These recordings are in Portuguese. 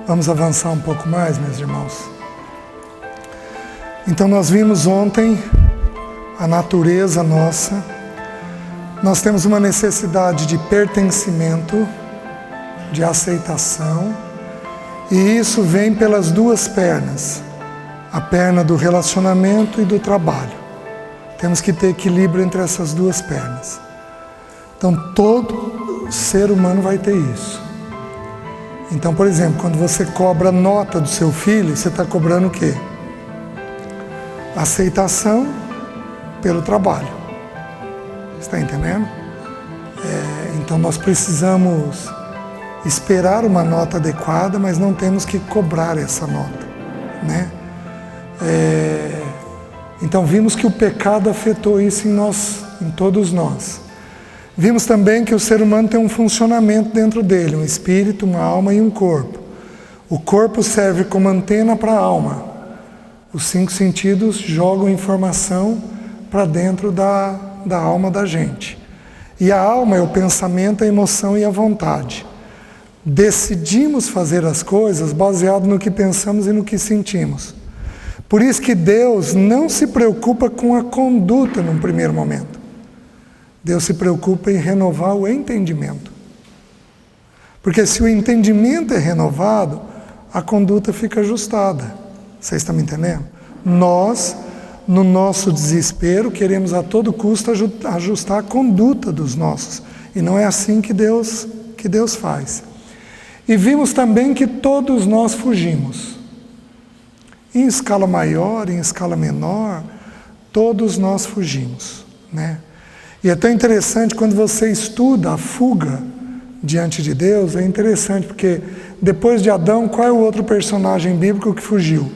Vamos avançar um pouco mais, meus irmãos. Então nós vimos ontem a natureza nossa. Nós temos uma necessidade de pertencimento, de aceitação, e isso vem pelas duas pernas, a perna do relacionamento e do trabalho. Temos que ter equilíbrio entre essas duas pernas. Então todo ser humano vai ter isso. Então, por exemplo, quando você cobra nota do seu filho, você está cobrando o quê? Aceitação pelo trabalho. Está entendendo? Então nós precisamos esperar uma nota adequada, mas não temos que cobrar essa nota, né? Então vimos que o pecado afetou isso em nós, em todos nós. Vimos também que o ser humano tem um funcionamento dentro dele, um espírito, uma alma e um corpo. O corpo serve como antena para a alma. Os 5 sentidos jogam informação para dentro da alma da gente. E a alma é o pensamento, a emoção e a vontade. Decidimos fazer as coisas baseado no que pensamos e no que sentimos. Por isso que Deus não se preocupa com a conduta num primeiro momento. Deus se preocupa em renovar o entendimento. Porque se o entendimento é renovado, a conduta fica ajustada. Vocês estão me entendendo? Nós, no nosso desespero, queremos a todo custo ajustar a conduta dos nossos. E não é assim que Deus faz. E vimos também que todos nós fugimos. Em escala maior, em escala menor, todos nós fugimos, né? E é tão interessante quando você estuda a fuga diante de Deus, é interessante porque depois de Adão, qual é o outro personagem bíblico que fugiu?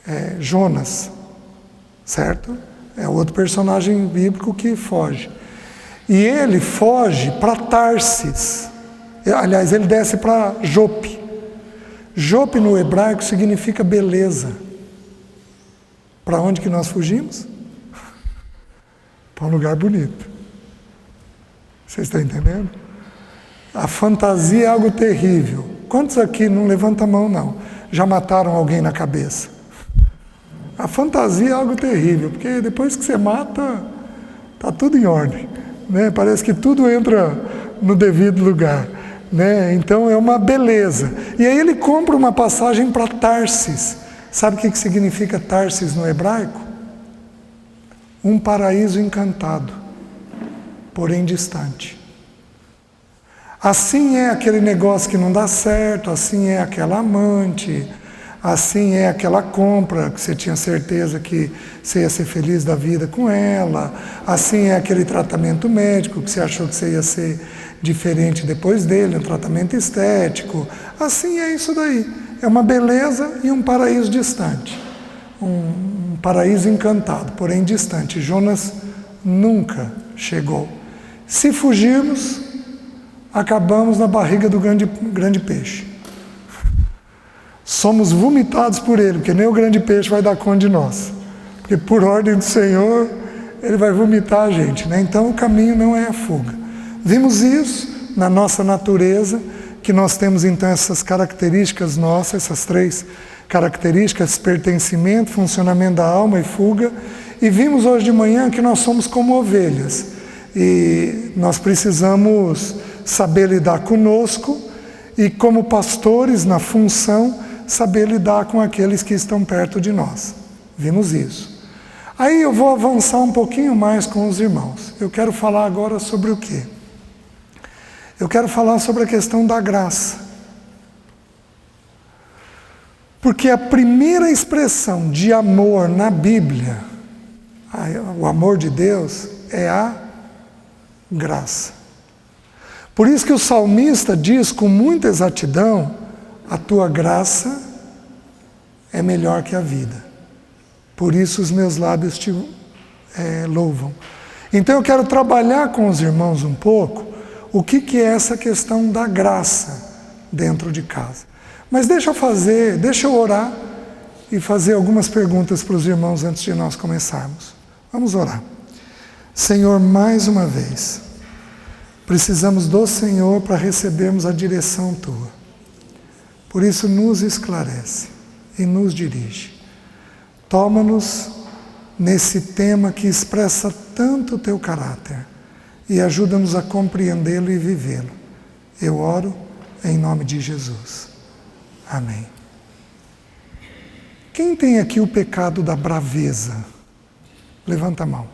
É Jonas, certo? É o outro personagem bíblico que foge. E ele foge para Tarsis. Aliás, ele desce para Jope. Jope no hebraico significa beleza. Para onde que nós fugimos? Para um lugar bonito. Vocês estão entendendo? A fantasia é algo terrível. Quantos aqui, não levanta a mão não, já mataram alguém na cabeça? A fantasia é algo terrível, porque depois que você mata, está tudo em ordem, né? Parece que tudo entra no devido lugar, né? Então é uma beleza. E aí ele compra uma passagem para Tarsis. Sabe o que significa Tarsis no hebraico? Um paraíso encantado, porém distante. Assim é aquele negócio que não dá certo, assim é aquela amante, assim é aquela compra que você tinha certeza que você ia ser feliz da vida com ela, assim é aquele tratamento médico que você achou que você ia ser diferente depois dele, um tratamento estético, assim é isso daí. É uma beleza e um paraíso distante. Um paraíso encantado, porém distante. Jonas nunca chegou. Se fugirmos, acabamos na barriga do grande peixe. Somos vomitados por ele, porque nem o grande peixe vai dar conta de nós. Porque por ordem do Senhor, ele vai vomitar a gente, né? Então o caminho não é a fuga. Vimos isso na nossa natureza, que nós temos então essas características nossas, essas 3 características, pertencimento, funcionamento da alma e fuga, e vimos hoje de manhã que nós somos como ovelhas, e nós precisamos saber lidar conosco, e como pastores na função, saber lidar com aqueles que estão perto de nós. Vimos isso. Aí eu vou avançar um pouquinho mais com os irmãos. Eu quero falar agora sobre o quê? Eu quero falar sobre a questão da graça. Porque a primeira expressão de amor na Bíblia, o amor de Deus, é a graça. Por isso que o salmista diz com muita exatidão: a tua graça é melhor que a vida. Por isso os meus lábios te louvam. Então eu quero trabalhar com os irmãos um pouco o que é essa questão da graça dentro de casa. Mas deixa eu orar e fazer algumas perguntas para os irmãos antes de nós começarmos. Vamos orar. Senhor, mais uma vez, precisamos do Senhor para recebermos a direção Tua. Por isso, nos esclarece e nos dirige. Toma-nos nesse tema que expressa tanto o Teu caráter e ajuda-nos a compreendê-lo e vivê-lo. Eu oro em nome de Jesus. Amém. Quem tem aqui o pecado da braveza? Levanta a mão.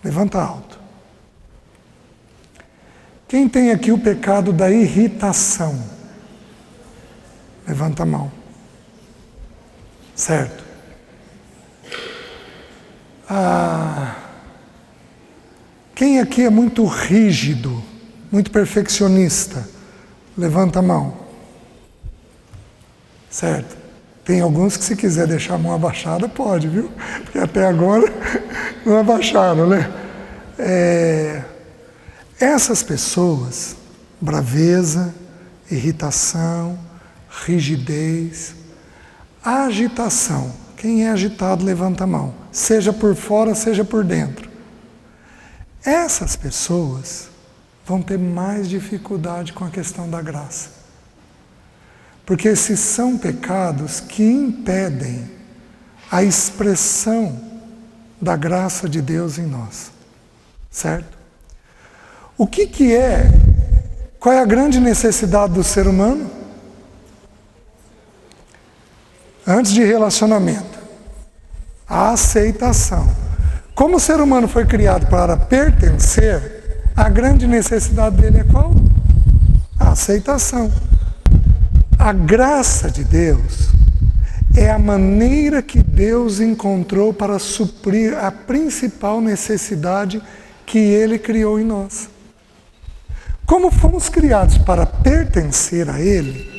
Levanta alto. Quem tem aqui o pecado da irritação? Levanta a mão. Certo. Quem aqui é muito rígido, muito perfeccionista? Levanta a mão. Certo. Tem alguns que, se quiser deixar a mão abaixada, pode, viu? Porque até agora não abaixaram, né? Essas pessoas, braveza, irritação, rigidez, agitação. Quem é agitado, levanta a mão. Seja por fora, seja por dentro. Essas pessoas vão ter mais dificuldade com a questão da graça. Porque esses são pecados que impedem a expressão da graça de Deus em nós. Certo? Qual é a grande necessidade do ser humano? Antes de relacionamento, a aceitação. Como o ser humano foi criado para pertencer, a grande necessidade dele é qual? A aceitação. A graça de Deus é a maneira que Deus encontrou para suprir a principal necessidade que Ele criou em nós. Como fomos criados para pertencer a Ele,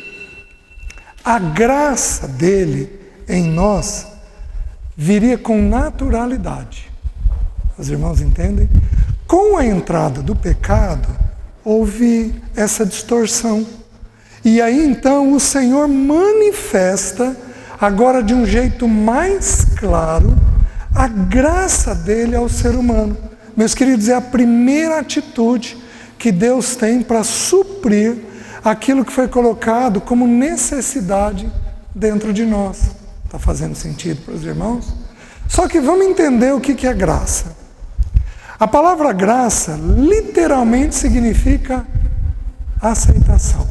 a graça dele em nós viria com naturalidade. Os irmãos entendem? Com a entrada do pecado, houve essa distorção. E aí então o Senhor manifesta, agora de um jeito mais claro, a graça dele ao ser humano. Meus queridos, é a primeira atitude que Deus tem para suprir aquilo que foi colocado como necessidade dentro de nós. Está fazendo sentido para os irmãos? Só que vamos entender o que é graça. A palavra graça literalmente significa aceitação.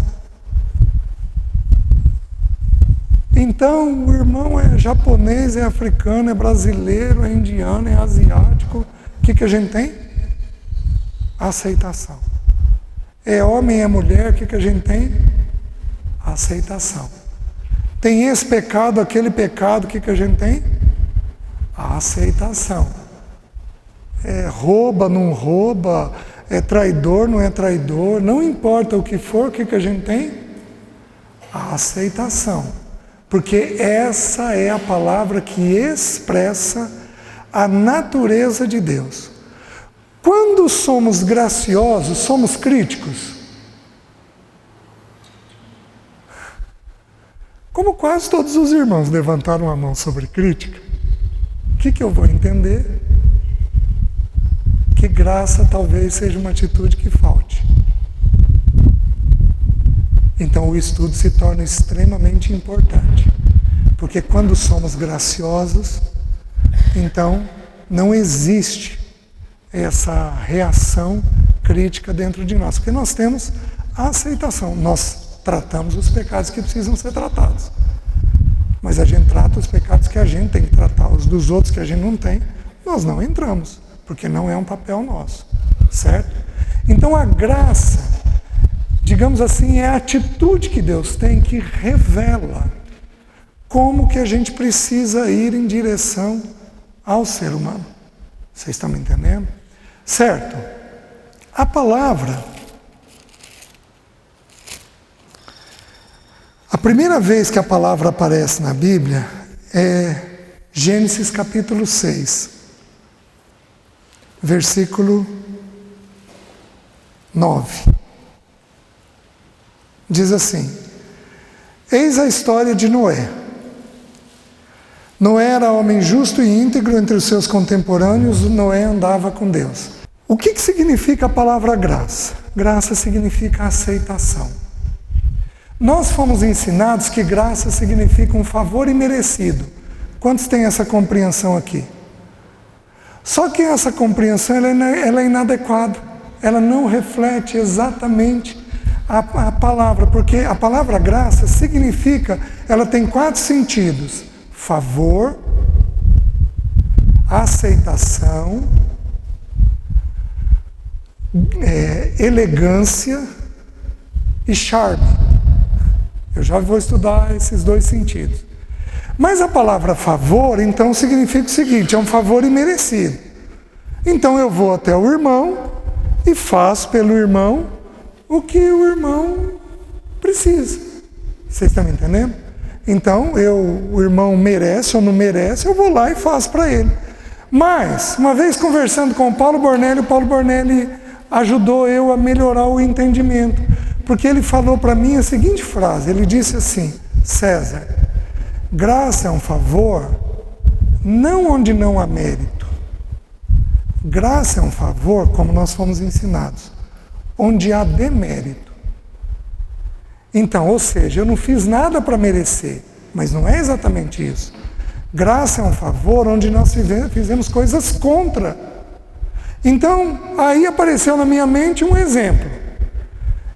Então, o irmão é japonês, é africano, é brasileiro, é indiano, é asiático. O que a gente tem? Aceitação. É homem, é mulher, o que a gente tem? Aceitação. Tem esse pecado, aquele pecado, o que a gente tem? A aceitação. É rouba, não rouba, é traidor, não é traidor, não importa o que for, o que a gente tem? A aceitação. Porque essa é a palavra que expressa a natureza de Deus. Quando somos graciosos, somos críticos? Como quase todos os irmãos levantaram a mão sobre crítica, o que eu vou entender? Que graça talvez seja uma atitude que falte. Então o estudo se torna extremamente importante. Porque quando somos graciosos, então não existe essa reação crítica dentro de nós. Porque nós temos a aceitação. Nós tratamos os pecados que precisam ser tratados. Mas a gente trata os pecados que a gente tem que tratar. Os dos outros que a gente não tem, nós não entramos. Porque não é um papel nosso. Certo? Então a graça, digamos assim, é a atitude que Deus tem que revela como que a gente precisa ir em direção ao ser humano. Vocês estão me entendendo? Certo? A palavra, a primeira vez que a palavra aparece na Bíblia é Gênesis capítulo 6, versículo 9. Diz assim: eis a história de Noé. Noé era homem justo e íntegro entre os seus contemporâneos, Noé andava com Deus. O que significa a palavra graça? Graça significa aceitação. Nós fomos ensinados que graça significa um favor imerecido. Quantos têm essa compreensão aqui? Só que essa compreensão ela é inadequada. Ela não reflete exatamente a palavra, porque a palavra graça significa, ela tem 4 sentidos: favor, aceitação, elegância e charme. Eu já vou estudar esses 2 sentidos. Mas a palavra favor, então, significa o seguinte: é um favor imerecido. Então eu vou até o irmão e faço pelo irmão o que o irmão precisa. Vocês estão me entendendo? Então, o irmão merece ou não merece, eu vou lá e faço para ele. Mas, uma vez conversando com o Paulo Bornelli ajudou eu a melhorar o entendimento. Porque ele falou para mim a seguinte frase, ele disse assim: César, graça é um favor, não onde não há mérito. Graça é um favor, como nós fomos ensinados, onde há demérito. Então, ou seja, eu não fiz nada para merecer, mas não é exatamente isso. Graça é um favor onde nós fizemos coisas contra. Então, aí apareceu na minha mente um exemplo.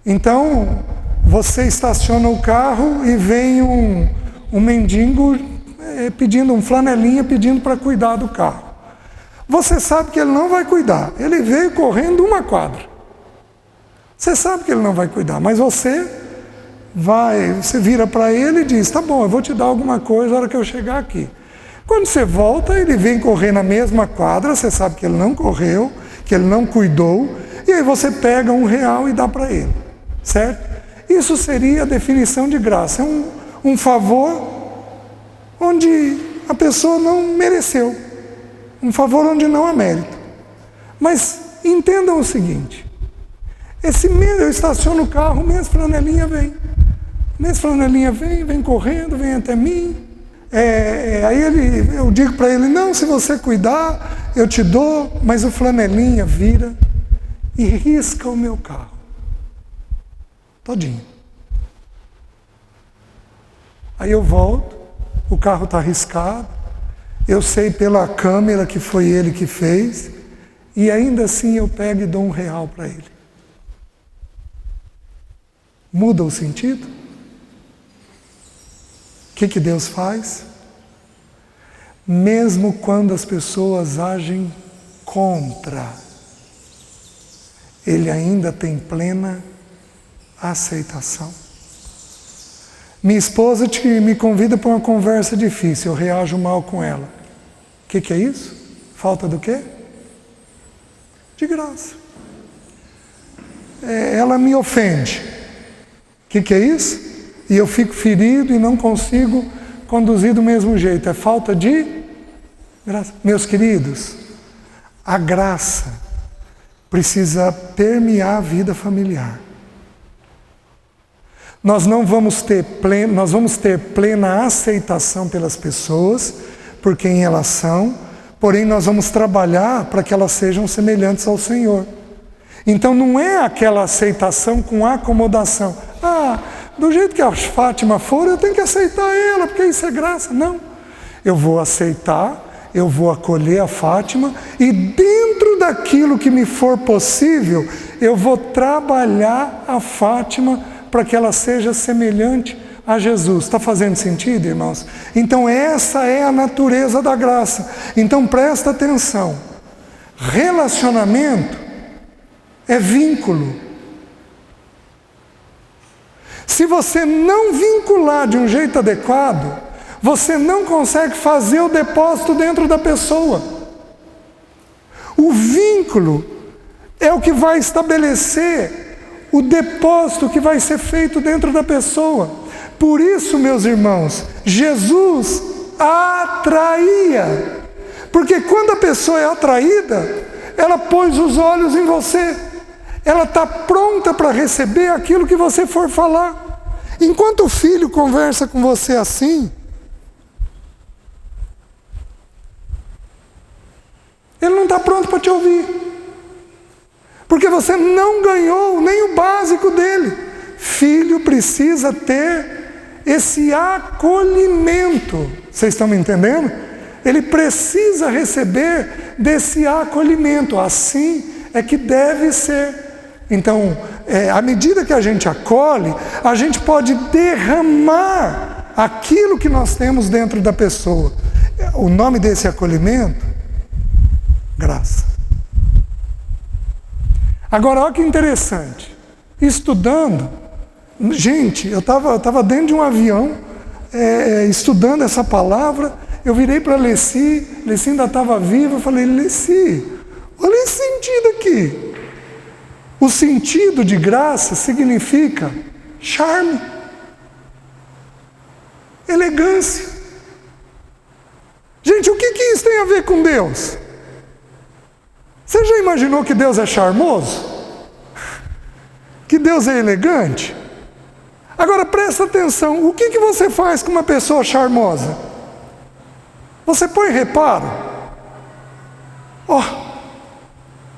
Então, você estaciona o carro e vem um mendigo pedindo, um flanelinha pedindo para cuidar do carro. Você sabe que ele não vai cuidar. Ele veio correndo 1 quadra. Você sabe que ele não vai cuidar, mas você vira para ele e diz: tá bom, eu vou te dar alguma coisa na hora que eu chegar aqui. Quando você volta, ele vem correr na mesma quadra, você sabe que ele não correu, que ele não cuidou, e aí você pega R$1 e dá para ele, certo? Isso seria a definição de graça, é um favor onde a pessoa não mereceu, um favor onde não há mérito. Mas entendam o seguinte: eu estaciono o carro, o mês flanelinha vem. O mês flanelinha vem correndo, vem até mim. Aí eu digo para ele: não, se você cuidar, eu te dou. Mas o flanelinha vira e risca o meu carro todinho. Aí eu volto, o carro está riscado, eu sei pela câmera que foi ele que fez, e ainda assim eu pego e dou R$1 para ele. Muda o sentido? O que Deus faz? Mesmo quando as pessoas agem contra, Ele ainda tem plena aceitação. Minha esposa me convida para uma conversa difícil, eu reajo mal com ela. O que é isso? Falta do quê? De graça. Ela me ofende. O que é isso? E eu fico ferido e não consigo conduzir do mesmo jeito. É falta de graça. Meus queridos, a graça precisa permear a vida familiar. Nós vamos ter plena aceitação pelas pessoas, por quem elas são, porém nós vamos trabalhar para que elas sejam semelhantes ao Senhor. Então não é aquela aceitação com acomodação. Do jeito que a Fátima for, eu tenho que aceitar ela, porque isso é graça. Não. Eu vou aceitar, eu vou acolher a Fátima, e dentro daquilo que me for possível, eu vou trabalhar a Fátima para que ela seja semelhante a Jesus. Está fazendo sentido, irmãos? Então essa é a natureza da graça. Então presta atenção. Relacionamento é vínculo. Se você não vincular de um jeito adequado, você não consegue fazer o depósito dentro da pessoa. O vínculo é o que vai estabelecer o depósito que vai ser feito dentro da pessoa. Por isso, meus irmãos, Jesus atraía. Porque quando a pessoa é atraída, ela pôs os olhos em você. Ela está pronta para receber aquilo que você for falar. Enquanto o filho conversa com você assim, Ele não está pronto para te ouvir. Porque você não ganhou nem o básico dele. Filho precisa ter esse acolhimento. Vocês estão me entendendo? Ele precisa receber desse acolhimento. Assim é que deve ser. Então, à medida que a gente acolhe, a gente pode derramar aquilo que nós temos dentro da pessoa. O nome desse acolhimento? Graça. Agora, olha que interessante. Estudando, gente, eu estava dentro de um avião, estudando essa palavra, eu virei para Leci ainda estava viva, eu falei, Leci, olha esse sentido aqui. O sentido de graça significa charme, elegância. Gente, o que isso tem a ver com Deus? Você já imaginou que Deus é charmoso? Que Deus é elegante? Agora presta atenção, o que você faz com uma pessoa charmosa? Você põe reparo?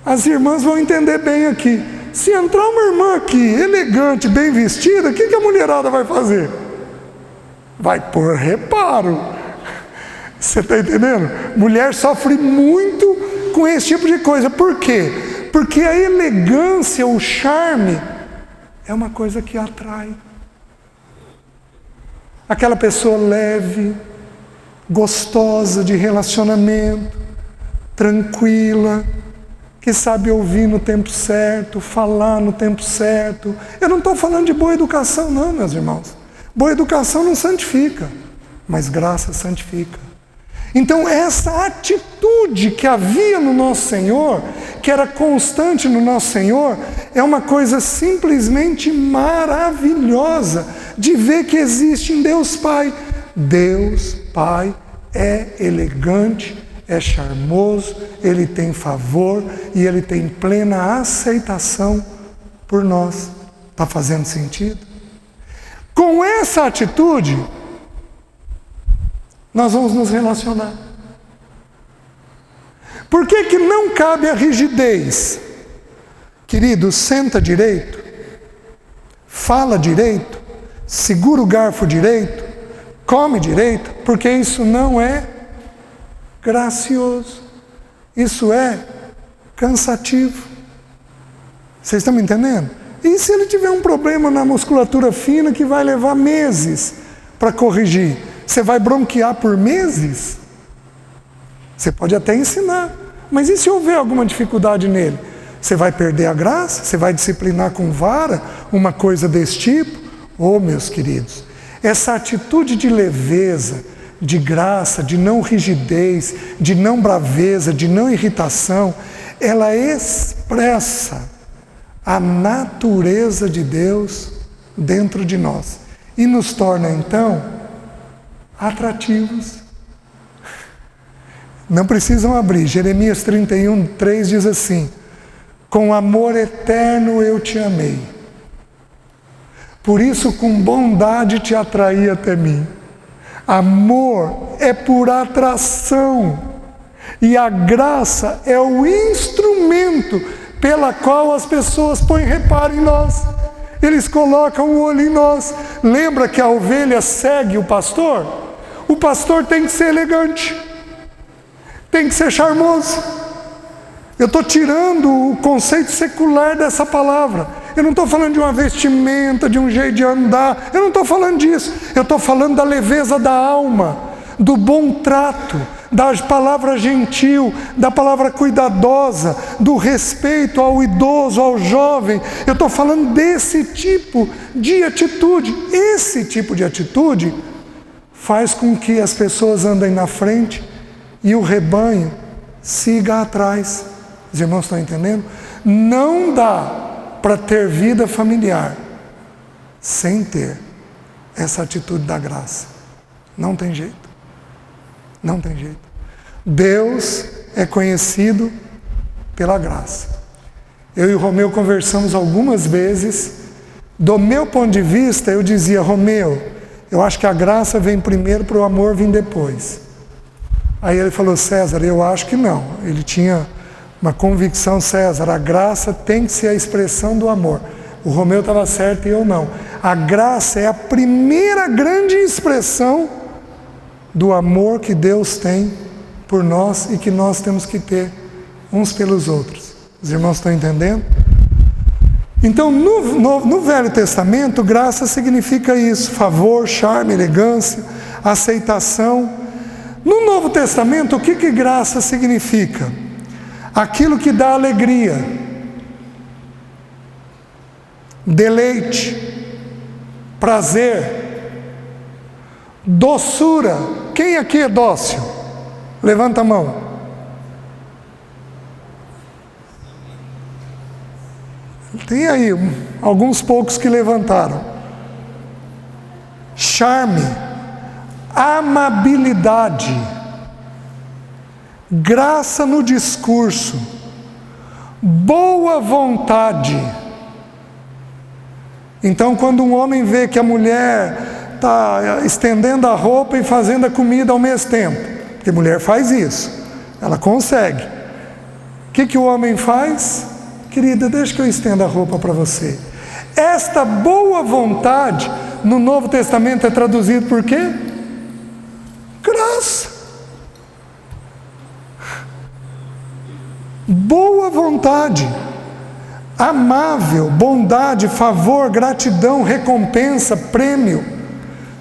As irmãs vão entender bem aqui. Se entrar uma irmã aqui, elegante, bem vestida, o que a mulherada vai fazer? Vai pôr reparo. Você está entendendo? Mulher sofre muito com esse tipo de coisa. Por quê? Porque a elegância, o charme, é uma coisa que atrai. Aquela pessoa leve, gostosa de relacionamento, tranquila, que sabe ouvir no tempo certo, falar no tempo certo. Eu não estou falando de boa educação não, meus irmãos. Boa educação não santifica, mas graça santifica. Então essa atitude que havia no nosso Senhor, que era constante no nosso Senhor, é uma coisa simplesmente maravilhosa de ver que existe em Deus Pai. Deus Pai é elegante, é charmoso, Ele tem favor e Ele tem plena aceitação por nós. Está fazendo sentido? Com essa atitude, nós vamos nos relacionar. Por que não cabe a rigidez? Querido, senta direito, fala direito, segura o garfo direito, come direito, porque isso não é gracioso. Isso é cansativo. Vocês estão me entendendo? E se ele tiver um problema na musculatura fina que vai levar meses para corrigir? Você vai bronquear por meses? Você pode até ensinar, mas e se houver alguma dificuldade nele? Você vai perder a graça? Você vai disciplinar com vara uma coisa desse tipo? Oh, meus queridos, essa atitude de leveza, de graça, de não rigidez, de não braveza, de não irritação, ela expressa a natureza de Deus dentro de nós e nos torna então atrativos. Não precisam abrir. Jeremias 31:3 diz assim: com amor eterno eu te amei, por isso com bondade te atraí até mim. Amor é por atração e a graça é o instrumento pela qual as pessoas põem reparo em nós. Eles colocam o olho em nós. Lembra que a ovelha segue o pastor? O pastor tem que ser elegante, tem que ser charmoso. Eu estou tirando o conceito secular dessa palavra. Eu não estou falando de uma vestimenta, de um jeito de andar. Eu não estou falando disso. Eu estou falando da leveza da alma, do bom trato, da palavra gentil, da palavra cuidadosa, do respeito ao idoso, ao jovem. Eu estou falando desse tipo de atitude. Esse tipo de atitude faz com que as pessoas andem na frente e o rebanho siga atrás. Os irmãos estão entendendo? Não dá para ter vida familiar sem ter essa atitude da graça. Não tem jeito. Não tem jeito. Deus é conhecido pela graça. Eu e o Romeu conversamos algumas vezes. Do meu ponto de vista, eu dizia: Romeu, eu acho que a graça vem primeiro para o amor vir depois. Aí ele falou: César, eu acho que não. Ele tinha uma convicção: César, a graça tem que ser a expressão do amor. O Romeu estava certo e eu não. A graça é a primeira grande expressão do amor que Deus tem por nós e que nós temos que ter uns pelos outros. Os irmãos estão entendendo? Então, no Velho Testamento, graça significa isso: favor, charme, elegância, aceitação. No Novo Testamento, o que graça significa? Aquilo que dá alegria, deleite, prazer, doçura. Quem aqui é dócil? Levanta a mão. Tem aí alguns poucos que levantaram. Charme, amabilidade, graça no discurso, boa vontade. Então, quando um homem vê que a mulher está estendendo a roupa e fazendo a comida ao mesmo tempo, porque mulher faz isso, ela consegue. O que o homem faz? Querida, deixa que eu estenda a roupa para você. Esta boa vontade, no Novo Testamento é traduzido por quê? Graça. Boa vontade, amável, bondade, favor, gratidão, recompensa, prêmio.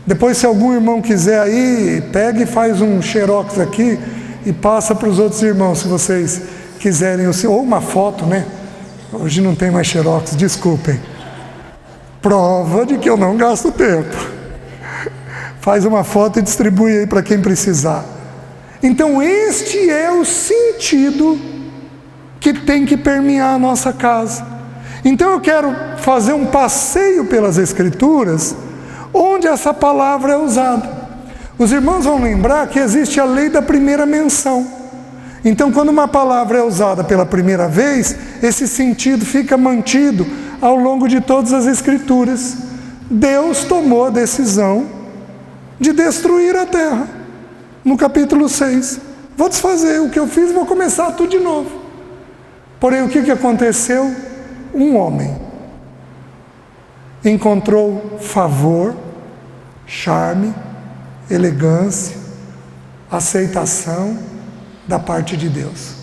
Depois, se algum irmão quiser aí, pega e faz um xerox aqui e passa para os outros irmãos, se vocês quiserem, ou uma foto, né? Hoje não tem mais xerox, desculpem. Prova de que eu não gasto tempo. Faz uma foto e distribui aí para quem precisar. Então, este é o sentido que tem que permear a nossa casa. Então eu quero fazer um passeio pelas Escrituras, onde essa palavra é usada. Os irmãos vão lembrar que existe a lei da primeira menção. Então, quando uma palavra é usada pela primeira vez, esse sentido fica mantido ao longo de todas as Escrituras. Deus tomou a decisão de destruir a terra. No capítulo 6. Vou desfazer o que eu fiz, vou começar tudo de novo. Porém, o que aconteceu? Um homem encontrou favor, charme, elegância, aceitação da parte de Deus.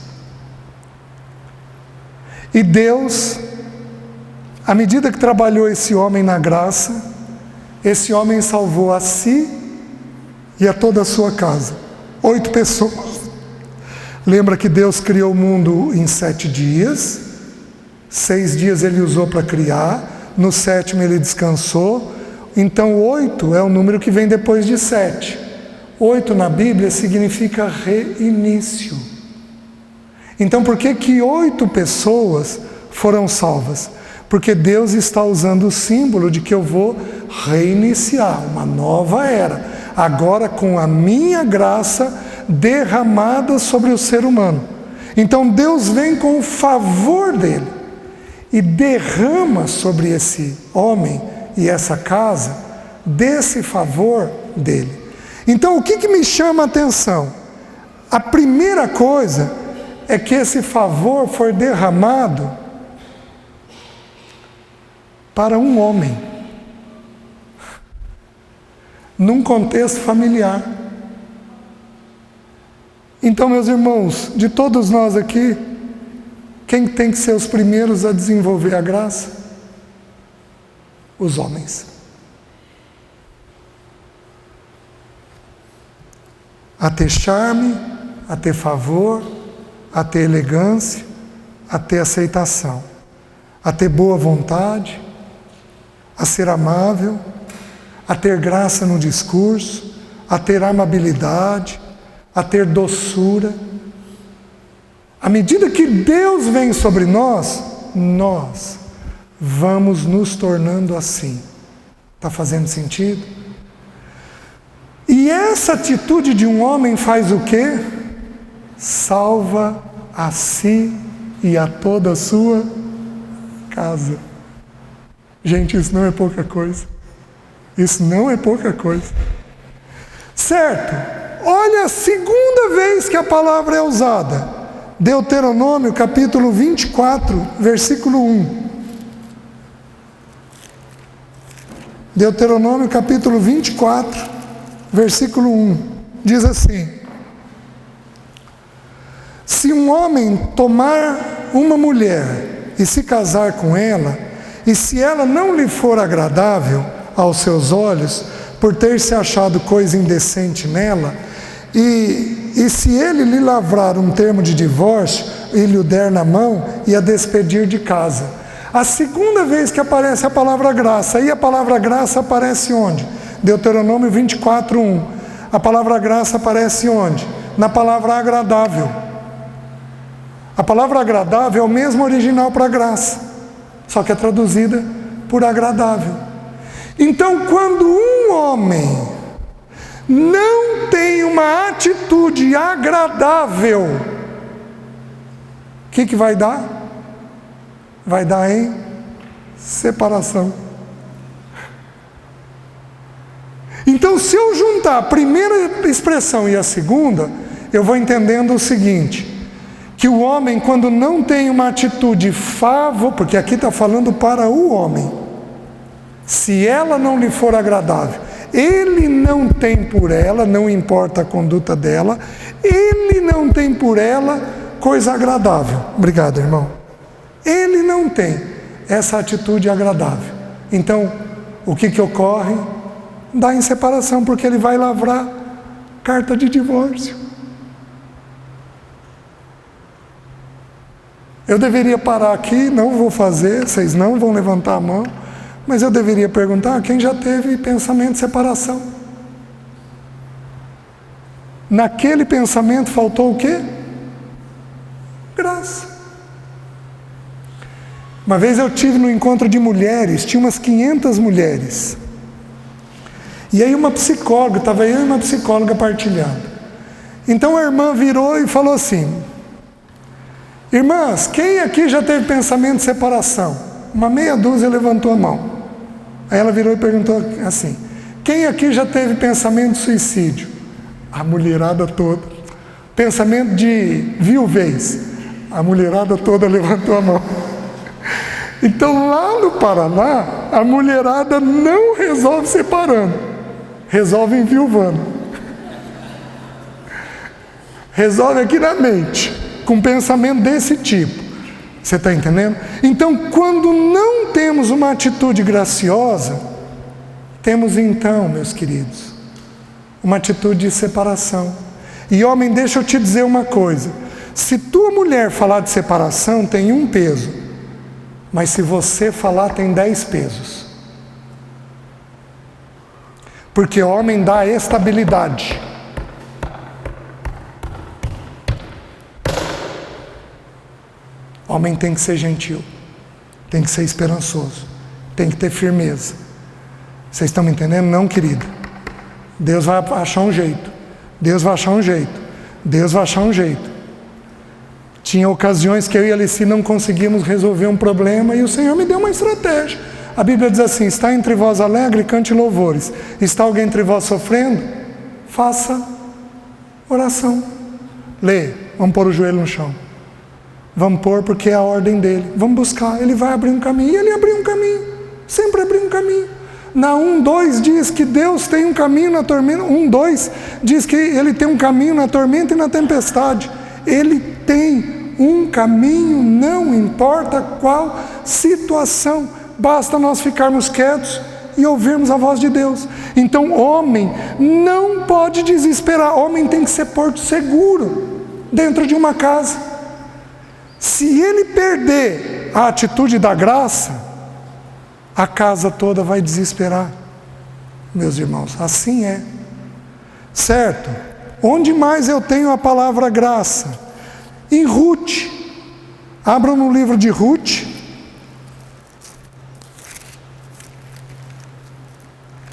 E Deus, à medida que trabalhou esse homem na graça, esse homem salvou a si e a toda a sua casa. 8 pessoas. Lembra que Deus criou o mundo em 7 dias, 6 dias ele usou para criar, no 7º ele descansou. Então 8 é o número que vem depois de 7. 8 na Bíblia significa reinício. Então por que 8 pessoas foram salvas? Porque Deus está usando o símbolo de que eu vou reiniciar uma nova era, agora com a minha graça derramada sobre o ser humano. Então Deus vem com o favor dele e derrama sobre esse homem e essa casa desse favor dele. Então o que me chama a atenção? A primeira coisa é que esse favor foi derramado para um homem, num contexto familiar. Então, meus irmãos, de todos nós aqui, quem tem que ser os primeiros a desenvolver a graça? Os homens. A ter charme, a ter favor, a ter elegância, a ter aceitação, a ter boa vontade, a ser amável, a ter graça no discurso, a ter amabilidade, a ter doçura. À medida que Deus vem sobre nós, nós vamos nos tornando assim. Está fazendo sentido? E essa atitude de um homem faz o quê? Salva a si e a toda a sua casa. Gente, isso não é pouca coisa. Isso não é pouca coisa. Certo? Olha a segunda vez que a palavra é usada. Deuteronômio capítulo 24, versículo 1. Deuteronômio capítulo 24, versículo 1. Diz assim: se um homem tomar uma mulher e se casar com ela, e se ela não lhe for agradável aos seus olhos, por ter se achado coisa indecente nela, e se ele lhe lavrar um termo de divórcio e lhe o der na mão e a despedir de casa. A segunda vez que aparece a palavra graça, e a palavra graça aparece onde? Deuteronômio 24, 1. A palavra graça aparece onde? Na palavra agradável. A palavra agradável é o mesmo original para graça, só que é traduzida por agradável. Então, quando um homem não tem uma atitude agradável, o que vai dar? Vai dar em separação. Então, se eu juntar a primeira expressão e a segunda, eu vou entendendo o seguinte: que o homem, quando não tem uma atitude favorável, porque aqui está falando para o homem, se ela não lhe for agradável, ele não tem por ela, não importa a conduta dela, ele não tem por ela coisa agradável. Obrigado, irmão. Ele não tem essa atitude agradável. Então, o que ocorre? Dá em separação, porque ele vai lavrar carta de divórcio. Eu deveria parar aqui, não vou fazer, vocês não vão levantar a mão, mas eu deveria perguntar quem já teve pensamento de separação. Naquele pensamento faltou o quê? Graça. Uma vez eu tive no encontro de mulheres, tinha umas 500 mulheres. E aí uma psicóloga, estava eu e uma psicóloga partilhando. Então a irmã virou e falou assim: irmãs, quem aqui já teve pensamento de separação? Uma meia dúzia levantou a mão. Aí ela virou e perguntou assim: quem aqui já teve pensamento de suicídio? A mulherada toda. Pensamento de viuvez? A mulherada toda levantou a mão. Então lá no Paraná, a mulherada não resolve separando, resolve enviuvando. Resolve aqui na mente, com pensamento desse tipo. Você está entendendo? Então, quando não temos uma atitude graciosa, temos então, meus queridos, uma atitude de separação. E homem, deixa eu te dizer uma coisa: se tua mulher falar de separação, tem um peso. Mas se você falar, tem 10 pesos. Porque homem dá estabilidade. Homem tem que ser gentil, tem que ser esperançoso, tem que ter firmeza. Vocês estão me entendendo? Não, querida. Deus vai achar um jeito. Deus vai achar um jeito. Deus vai achar um jeito. Tinha ocasiões que eu e a Alice não conseguimos resolver um problema e o Senhor me deu uma estratégia. A Bíblia diz assim: está entre vós alegre, cante louvores. Está alguém entre vós sofrendo? Faça oração. Lê, vamos pôr o joelho no chão. Vamos pôr porque é a ordem dele. Vamos buscar, ele vai abrir um caminho. E ele abriu um caminho, sempre abriu um caminho. Na 1:2 diz que Deus tem um caminho na tormenta. 1:2 diz que ele tem um caminho na tormenta e na tempestade. Ele tem um caminho, não importa qual situação, basta nós ficarmos quietos e ouvirmos a voz de Deus. Então, homem não pode desesperar, homem tem que ser porto seguro dentro de uma casa. Se ele perder a atitude da graça, a casa toda vai desesperar. Meus irmãos, assim é. Certo? Onde mais eu tenho a palavra graça? Em Ruth. Abram no livro de Ruth.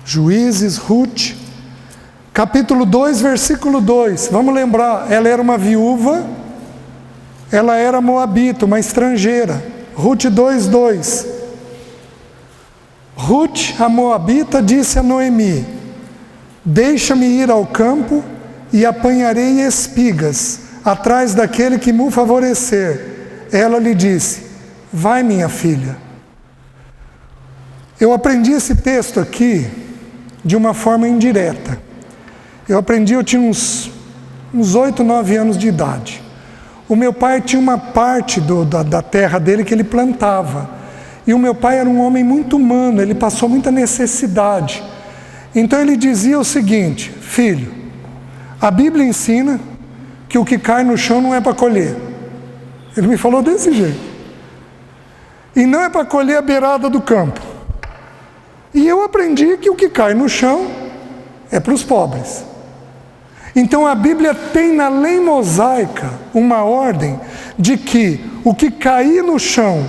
Juízes, Ruth. Capítulo 2, versículo 2. Vamos lembrar, ela era uma viúva, ela era moabita, uma estrangeira. Ruth 2:2. Ruth, a moabita, disse a Noemi: deixa-me ir ao campo e apanharei espigas atrás daquele que me favorecer. Ela lhe disse: vai, minha filha. Eu aprendi esse texto aqui de uma forma indireta. Eu tinha uns 8, 9 anos de idade. O meu pai tinha uma parte da terra dele que ele plantava. E o meu pai era um homem muito humano, ele passou muita necessidade. Então ele dizia o seguinte: filho, a Bíblia ensina que o que cai no chão não é para colher. Ele me falou desse jeito. E não é para colher a beirada do campo. E eu aprendi que o que cai no chão é para os pobres. Então a Bíblia tem na lei mosaica uma ordem de que o que cair no chão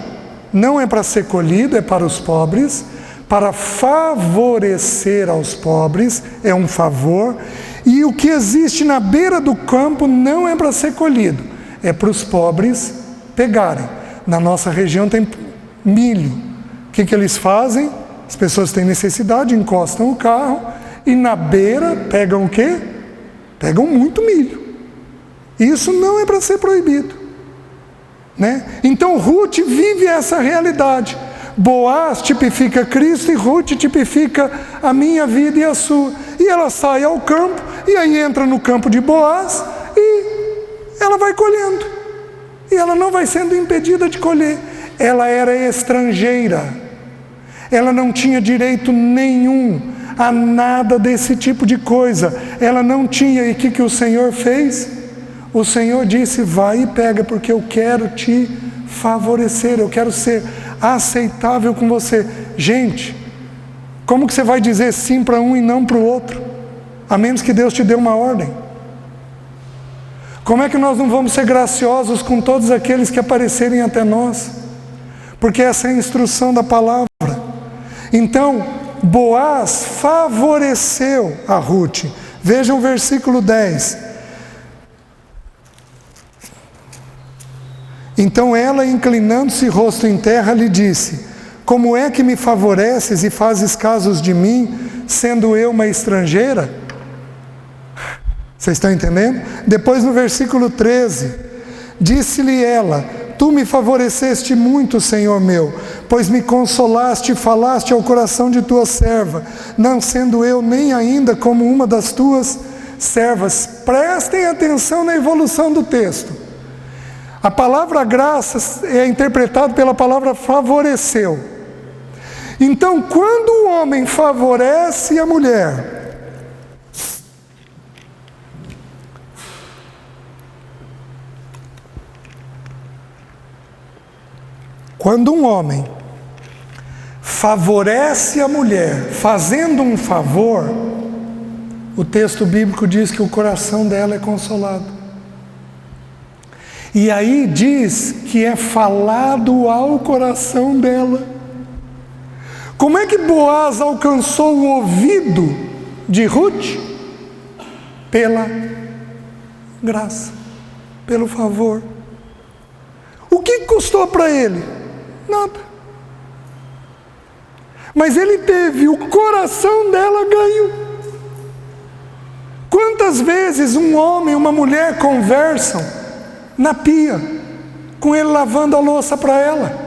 não é para ser colhido, é para os pobres, para favorecer aos pobres, é um favor, e o que existe na beira do campo não é para ser colhido, é para os pobres pegarem. Na nossa região tem milho. O que eles fazem? As pessoas têm necessidade, encostam o carro e na beira pegam o quê? Pegam muito milho. Isso não é para ser proibido, né? Então Ruth vive essa realidade. Boaz tipifica Cristo e Ruth tipifica a minha vida e a sua. E ela sai ao campo e aí entra no campo de Boaz e ela vai colhendo. E ela não vai sendo impedida de colher. Ela era estrangeira. Ela não tinha direito nenhum a nada desse tipo de coisa. Ela não tinha. E o que o Senhor fez? O Senhor disse: vai e pega, porque eu quero te favorecer, eu quero ser aceitável com você. Gente, como que você vai dizer sim para um e não para o outro? A menos que Deus te dê uma ordem. Como é que nós não vamos ser graciosos com todos aqueles que aparecerem até nós? Porque essa é a instrução da palavra. Então, Boaz favoreceu a Ruth. Vejam o versículo 10. Então ela, inclinando-se rosto em terra, lhe disse: como é que me favoreces e fazes casos de mim, sendo eu uma estrangeira? Vocês estão entendendo? Depois no versículo 13, disse-lhe ela: tu me favoreceste muito, Senhor meu, pois me consolaste e falaste ao coração de tua serva, não sendo eu nem ainda como uma das tuas servas. Prestem atenção na evolução do texto. A palavra graça é interpretada pela palavra favoreceu. Então, quando o homem favorece a mulher, quando um homem favorece a mulher, fazendo um favor, o texto bíblico diz que o coração dela é consolado. E aí diz que é falado ao coração dela. Como é que Boaz alcançou o ouvido de Ruth? Pela graça, pelo favor. O que custou para ele? Nada. Mas ele teve o coração dela ganho. Quantas vezes um homem e uma mulher conversam na pia, com ele lavando a louça para ela?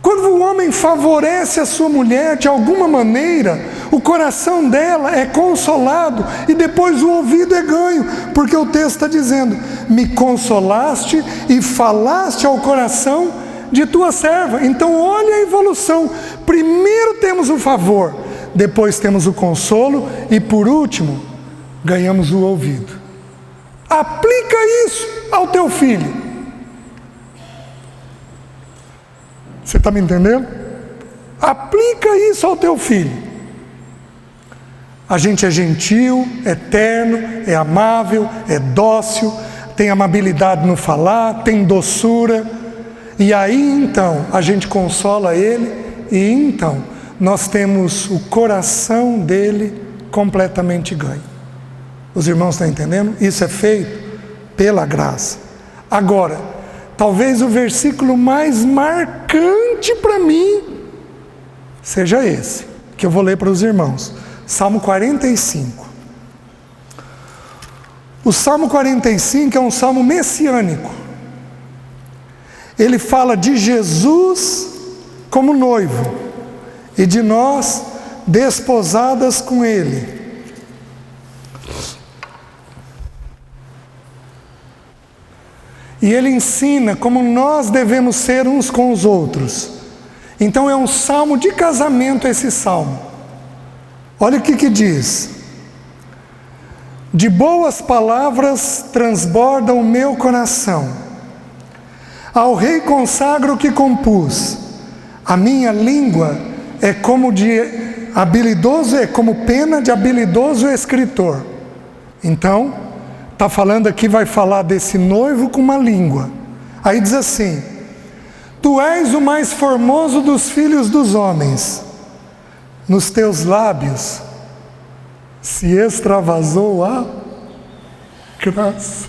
Quando o homem favorece a sua mulher de alguma maneira, o coração dela é consolado e depois o ouvido é ganho, porque o texto está dizendo: me consolaste e falaste ao coração de tua serva. Então olha a evolução. Primeiro temos o favor, depois temos o consolo e por último ganhamos o ouvido. Aplica isso ao teu filho. Você está me entendendo? Aplica isso ao teu filho. A gente é gentil, é terno, é amável, é dócil, tem amabilidade no falar, tem doçura. E aí então a gente consola ele e então nós temos o coração dele completamente ganho. Os irmãos estão entendendo? Isso é feito pela graça. Agora, talvez o versículo mais marcante para mim seja esse, que eu vou ler para os irmãos. Salmo 45. O Salmo 45 é um salmo messiânico. Ele fala de Jesus como noivo e de nós desposadas com Ele. E ele ensina como nós devemos ser uns com os outros. Então é um salmo de casamento esse salmo. Olha o que diz. De boas palavras transborda o meu coração. Ao rei consagro o que compus. A minha língua é como de habilidoso, é como pena de habilidoso escritor. Então, está falando aqui, vai falar desse noivo com uma língua. Aí diz assim: Tu és o mais formoso dos filhos dos homens. Nos teus lábios se extravasou a graça.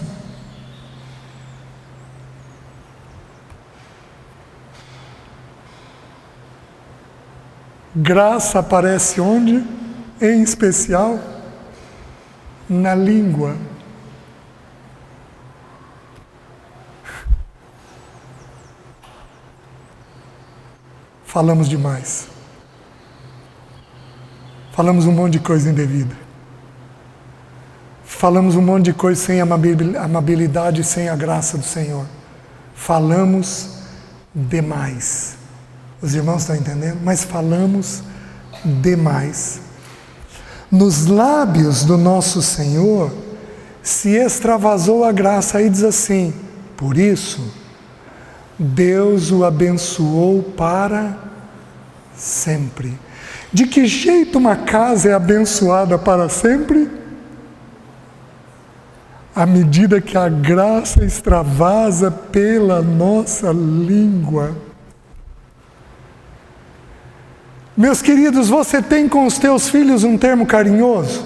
Graça aparece onde? Em especial, na língua. Falamos demais. Falamos um monte de coisa indevida. Falamos um monte de coisa sem amabilidade e sem a graça do Senhor. Falamos demais. Os irmãos estão entendendo? Mas falamos demais. Nos lábios do nosso Senhor se extravasou a graça. Aí diz assim: por isso, Deus o abençoou para sempre. De que jeito uma casa é abençoada para sempre? À medida que a graça extravasa pela nossa língua. Meus queridos, você tem com os teus filhos um termo carinhoso,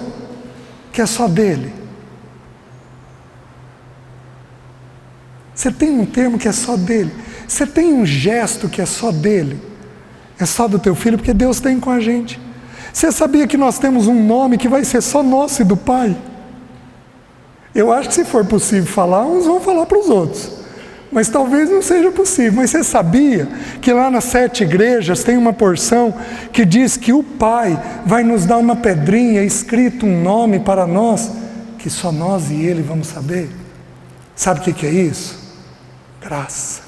que é só dele. Você tem um termo que é só dele. Você tem um gesto que é só dele. É só do teu filho, porque Deus tem com a gente. Você sabia que nós temos um nome que vai ser só nosso e do Pai? Eu acho que se for possível falar, uns vão falar para os outros. Mas talvez não seja possível. Mas você sabia que lá nas 7 igrejas tem uma porção que diz que o Pai vai nos dar uma pedrinha, escrito um nome para nós, que só nós e Ele vamos saber? Sabe o que é isso? Graça.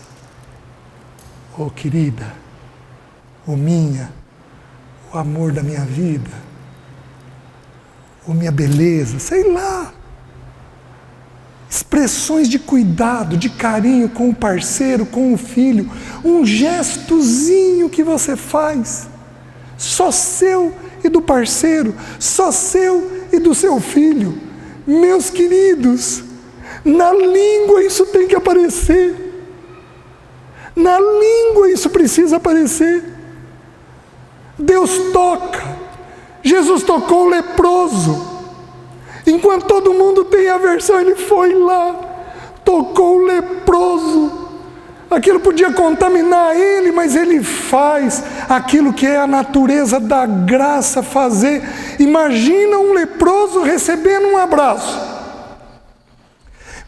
Oh querida, oh minha, o amor da minha vida, oh minha beleza, sei lá. Expressões de cuidado, de carinho com o parceiro, com o filho, um gestozinho que você faz, só seu e do parceiro, só seu e do seu filho. Meus queridos, na língua isso tem que aparecer. Na língua isso precisa aparecer. Deus toca. Jesus tocou o leproso. Enquanto todo mundo tem aversão, Ele foi lá, tocou o leproso. Aquilo podia contaminar ele, mas Ele faz aquilo que é a natureza da graça fazer. Imagina um leproso recebendo um abraço.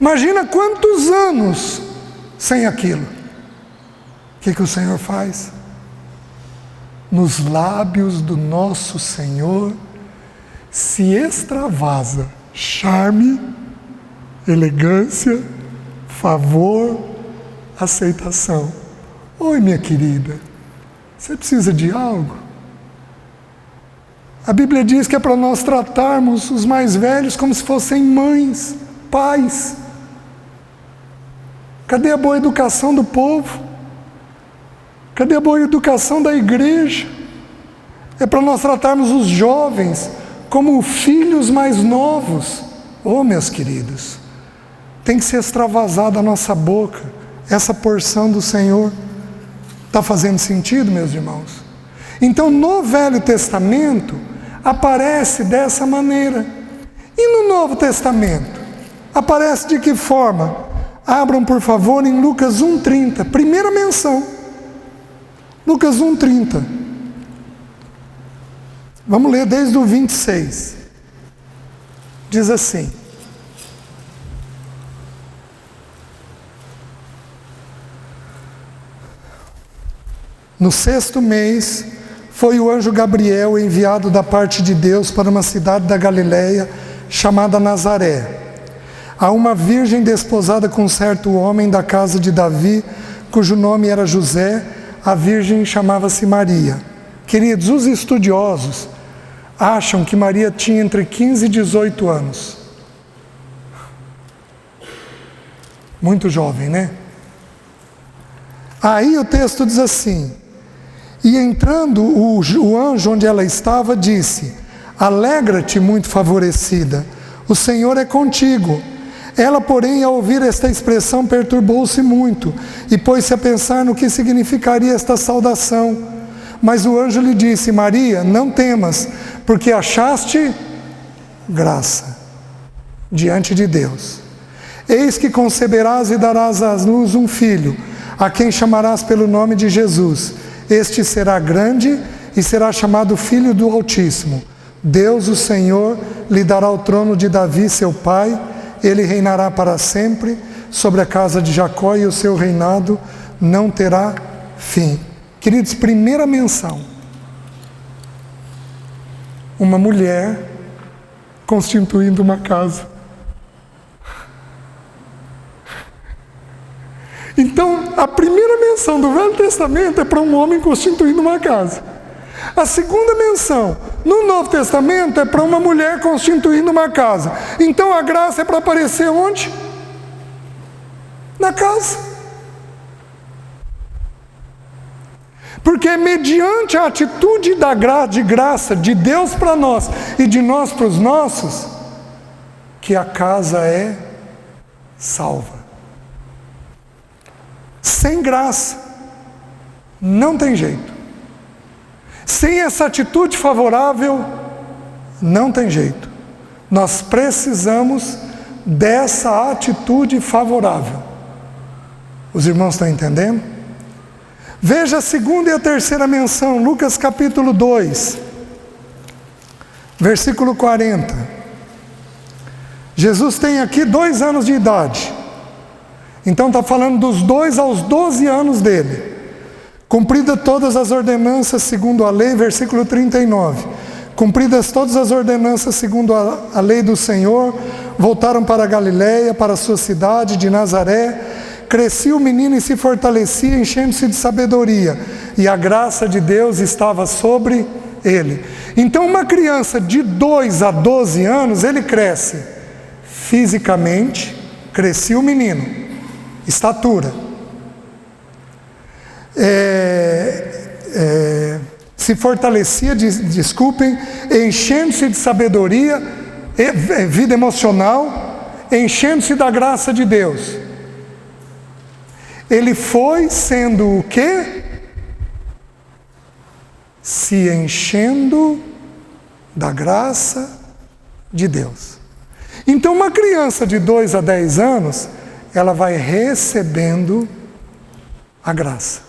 Imagina quantos anos sem aquilo. O que o Senhor faz? Nos lábios do nosso Senhor se extravasa charme, elegância, favor, aceitação. Oi, minha querida, você precisa de algo? A Bíblia diz que é para nós tratarmos os mais velhos como se fossem mães, pais. Cadê a boa educação do povo? Cadê a boa educação da igreja? É para nós tratarmos os jovens como filhos mais novos. Oh, meus queridos, tem que ser extravasada a nossa boca, essa porção do Senhor. Está fazendo sentido, meus irmãos? Então, no Velho Testamento, aparece dessa maneira. E no Novo Testamento, aparece de que forma? Abram, por favor, em Lucas 1,30, primeira menção. Lucas 1,30. Vamos ler desde o 26. Diz assim: No 6º mês, foi o anjo Gabriel enviado da parte de Deus para uma cidade da Galileia, chamada Nazaré, a uma virgem desposada com um certo homem da casa de Davi, cujo nome era José. A virgem chamava-se Maria. Queridos, os estudiosos acham que Maria tinha entre 15 e 18 anos. Muito jovem, né? Aí o texto diz assim: e entrando o anjo onde ela estava, disse: alegra-te, muito favorecida, o Senhor é contigo. Ela, porém, ao ouvir esta expressão, perturbou-se muito, e pôs-se a pensar no que significaria esta saudação. Mas o anjo lhe disse: Maria, não temas, porque achaste graça diante de Deus. Eis que conceberás e darás à luz um filho, a quem chamarás pelo nome de Jesus. Este será grande e será chamado Filho do Altíssimo. Deus, o Senhor, lhe dará o trono de Davi, seu pai. Ele reinará para sempre sobre a casa de Jacó, e o seu reinado não terá fim. Queridos, primeira menção: uma mulher constituindo uma casa. Então, a primeira menção do Velho Testamento é para um homem constituindo uma casa. A segunda menção no Novo Testamento é para uma mulher constituindo uma casa. Então a graça é para aparecer onde? Na casa. Porque é mediante a atitude de graça de Deus para nós e de nós para os nossos que a casa é salva. Sem graça não tem jeito. Sem essa atitude favorável, não tem jeito. Nós precisamos dessa atitude favorável. Os irmãos estão entendendo? Veja a segunda e a terceira menção, Lucas capítulo 2, versículo 40. Jesus tem aqui 2 anos de idade. Então está falando dos 2 aos 12 anos dele. Cumpridas todas as ordenanças segundo a lei, versículo 39. Cumpridas todas as ordenanças segundo a lei do Senhor, voltaram para a Galileia, para a sua cidade de Nazaré. Crescia o menino e se fortalecia, enchendo-se de sabedoria, e a graça de Deus estava sobre ele. Então uma criança de 2 a 12 anos, ele cresce fisicamente, crescia o menino, estatura. Se fortalecia, enchendo-se de sabedoria, vida emocional, enchendo-se da graça de Deus. Ele foi sendo o quê? Se enchendo da graça de Deus. Então uma criança de 2 a 10 anos, ela vai recebendo a graça.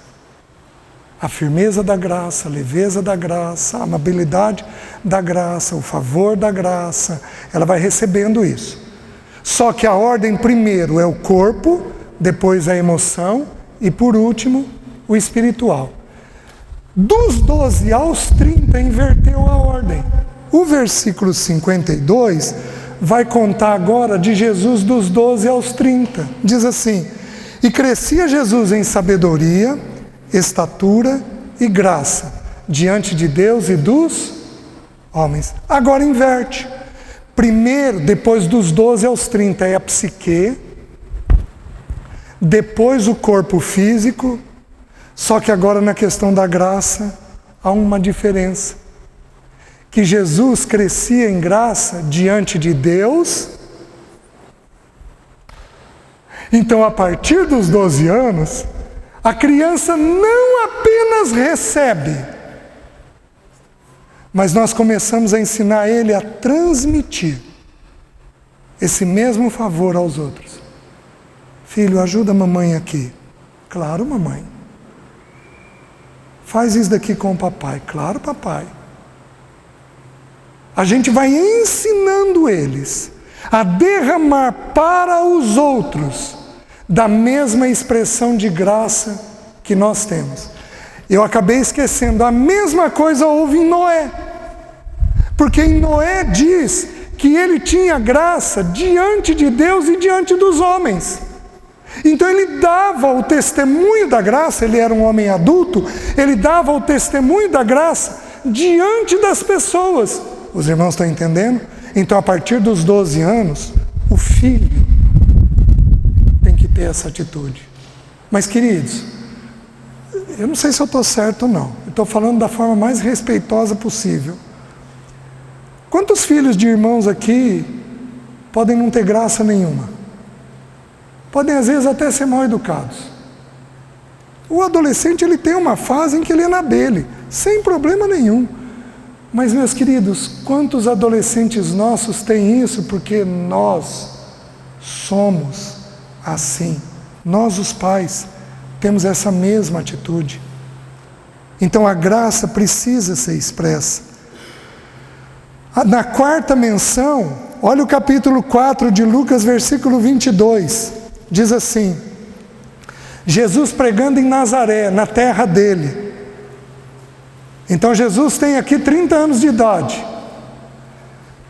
A firmeza da graça, a leveza da graça, a amabilidade da graça, o favor da graça, ela vai recebendo isso. Só que a ordem primeiro é o corpo, depois a emoção e por último o espiritual. Dos 12 aos 30 inverteu a ordem. O versículo 52 vai contar agora de Jesus dos 12 aos 30. Diz assim: e crescia Jesus em sabedoria, estatura e graça diante de Deus e dos homens. Agora inverte. Primeiro, depois dos 12 aos 30 é a psique, depois o corpo físico, só que agora na questão da graça há uma diferença. Que Jesus crescia em graça diante de Deus. Então, a partir dos 12 anos, a criança não apenas recebe, mas nós começamos a ensinar ele a transmitir esse mesmo favor aos outros. Filho, ajuda a mamãe aqui. Claro, mamãe. Faz isso daqui com o papai. Claro, papai. A gente vai ensinando eles a derramar para os outros da mesma expressão de graça que nós temos. Eu acabei esquecendo, a mesma coisa houve em Noé. Porque em Noé diz que ele tinha graça diante de Deus e diante dos homens. Então ele dava o testemunho da graça, ele era um homem adulto, ele dava o testemunho da graça diante das pessoas. Os irmãos estão entendendo? Então a partir dos 12 anos, o filho tem que ter essa atitude. Mas queridos, eu não sei se eu estou certo ou não, eu estou falando da forma mais respeitosa possível. Quantos filhos de irmãos aqui podem não ter graça nenhuma? Podem às vezes até ser mal educados. O adolescente ele tem uma fase em que ele é na dele, sem problema nenhum. Mas meus queridos, quantos adolescentes nossos têm isso? Porque nós somos assim. Nós os pais temos essa mesma atitude. Então a graça precisa ser expressa. Na quarta menção, olha o capítulo 4 de Lucas, versículo 22. Diz assim: Jesus pregando em Nazaré, na terra dele. Então Jesus tem aqui 30 anos de idade.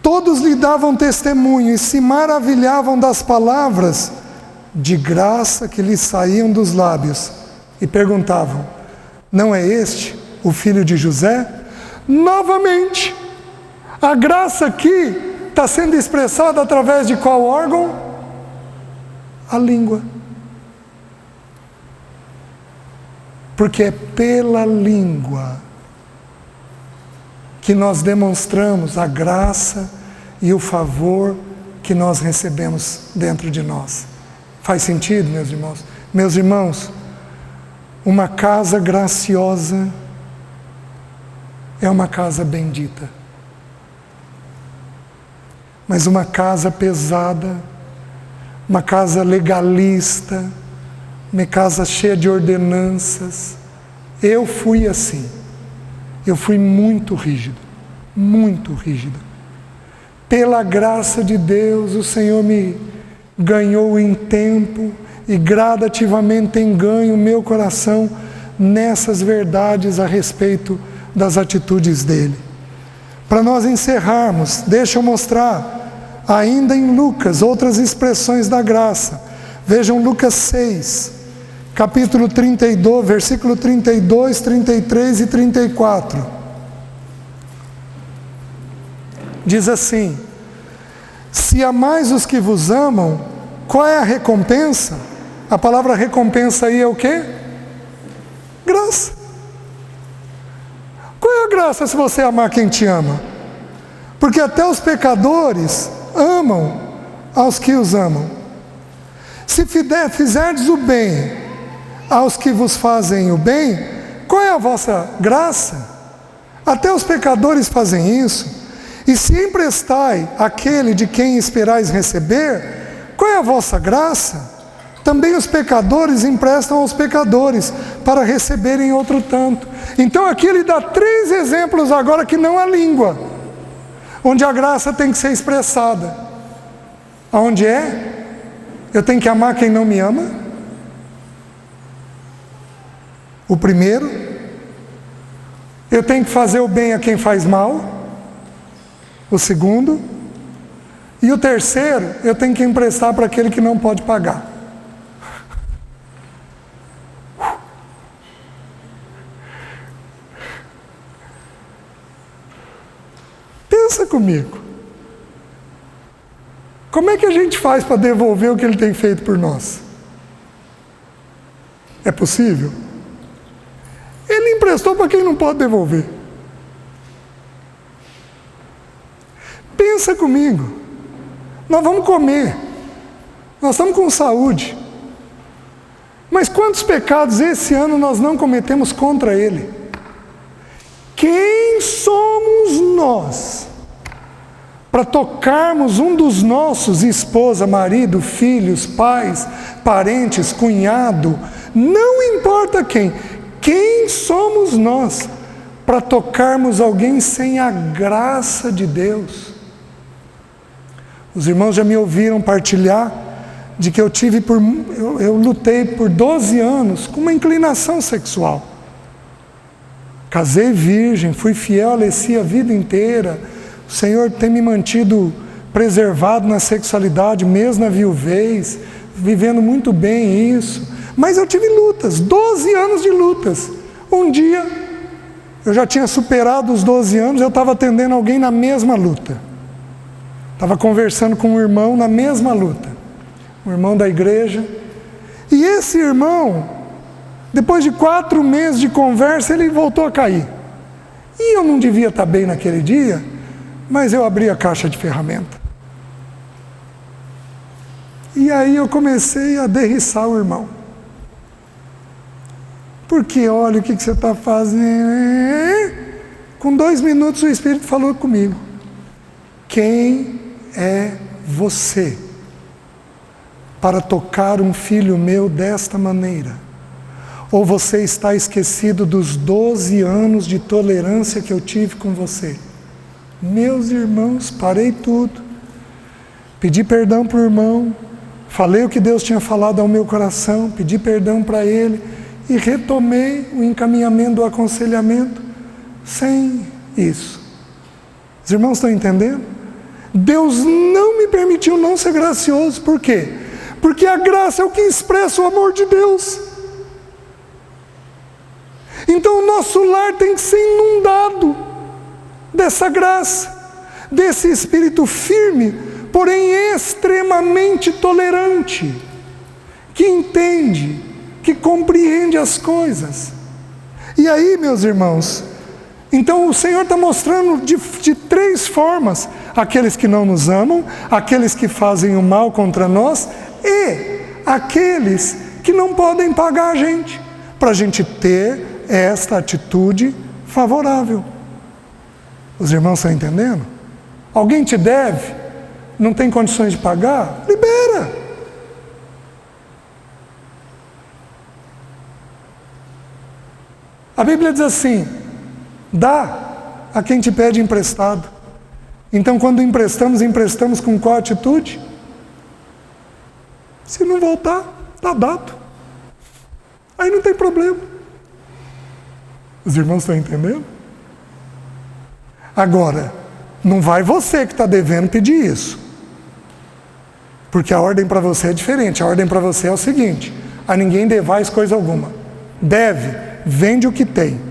Todos lhe davam testemunho e se maravilhavam das palavras de graça que lhe saíam dos lábios. E perguntavam: não é este o filho de José? Novamente, a graça aqui está sendo expressada através de qual órgão? A língua. Porque é pela língua que nós demonstramos a graça e o favor que nós recebemos dentro de nós. Faz sentido, meus irmãos? Meus irmãos, uma casa graciosa é uma casa bendita. Mas uma casa pesada, uma casa legalista, uma casa cheia de ordenanças. Eu fui assim. Eu fui muito rígido. Muito rígido. Pela graça de Deus, o Senhor me ganhou em tempo e gradativamente tem ganho o meu coração nessas verdades a respeito das atitudes dele. Para nós encerrarmos, deixa eu mostrar ainda em Lucas outras expressões da graça. Vejam Lucas 6, capítulo 32, versículo 32, 33 e 34. Diz assim: se amais os que vos amam, qual é a recompensa? A palavra recompensa aí é o quê? Graça. Qual é a graça se você amar quem te ama? Porque até os pecadores amam aos que os amam. Se fizerdes o bem aos que vos fazem o bem, qual é a vossa graça? Até os pecadores fazem isso. E se emprestai àquele de quem esperais receber, qual é a vossa graça? Também os pecadores emprestam aos pecadores, para receberem outro tanto. Então aqui ele dá 3 exemplos agora que não a língua, onde a graça tem que ser expressada. Aonde é? Eu tenho que amar quem não me ama. O primeiro. Eu tenho que fazer o bem a quem faz mal. O segundo. E o terceiro, eu tenho que emprestar para aquele que não pode pagar. Pensa comigo. Como é que a gente faz para devolver o que ele tem feito por nós? É possível? Ele emprestou para quem não pode devolver. Pensa comigo. Nós vamos comer. Nós estamos com saúde. Mas quantos pecados esse ano nós não cometemos contra ele? Quem somos nós para tocarmos um dos nossos, esposa, marido, filhos, pais, parentes, cunhado, não importa quem somos nós para tocarmos alguém sem a graça de Deus? Os irmãos já me ouviram partilhar de que eu lutei por 12 anos com uma inclinação sexual. Casei virgem, fui fiel a Alessia a vida inteira. O Senhor tem me mantido preservado na sexualidade, mesmo na viuvez, vivendo muito bem isso. Mas eu tive lutas, 12 anos de lutas. Um dia, eu já tinha superado os 12 anos, eu estava atendendo alguém na mesma luta. Estava conversando com um irmão na mesma luta. Um irmão da igreja. E esse irmão, depois de 4 meses de conversa, ele voltou a cair. E eu não devia estar bem naquele dia, mas eu abri a caixa de ferramenta. E aí eu comecei a derriçar o irmão. Porque olha o que você está fazendo. Com 2 minutos o Espírito falou comigo. Quem é você para tocar um filho meu desta maneira? Ou você está esquecido dos 12 anos de tolerância que eu tive com você? Meus irmãos, parei tudo. Pedi perdão para o irmão. Falei o que Deus tinha falado ao meu coração. Pedi perdão para ele. E retomei o encaminhamento do aconselhamento sem isso. Os irmãos estão entendendo? Deus não me permitiu não ser gracioso. Por quê? Porque a graça é o que expressa o amor de Deus. Então o nosso lar tem que ser inundado dessa graça, desse espírito firme, porém extremamente tolerante, que entende, que compreende as coisas. E aí, meus irmãos, então o Senhor está mostrando de 3 formas: aqueles que não nos amam, aqueles que fazem o mal contra nós e aqueles que não podem pagar a gente, para a gente ter esta atitude favorável. Os irmãos estão entendendo? Alguém te deve, não tem condições de pagar? Libera. A Bíblia diz assim: dá a quem te pede emprestado. Então quando emprestamos com qual atitude? Se não voltar, está dado. Aí não tem problema. Os irmãos estão entendendo? Agora, não vai você que está devendo pedir isso. Porque a ordem para você é diferente. A ordem para você é o seguinte: a ninguém devais coisa alguma. Deve, vende o que tem.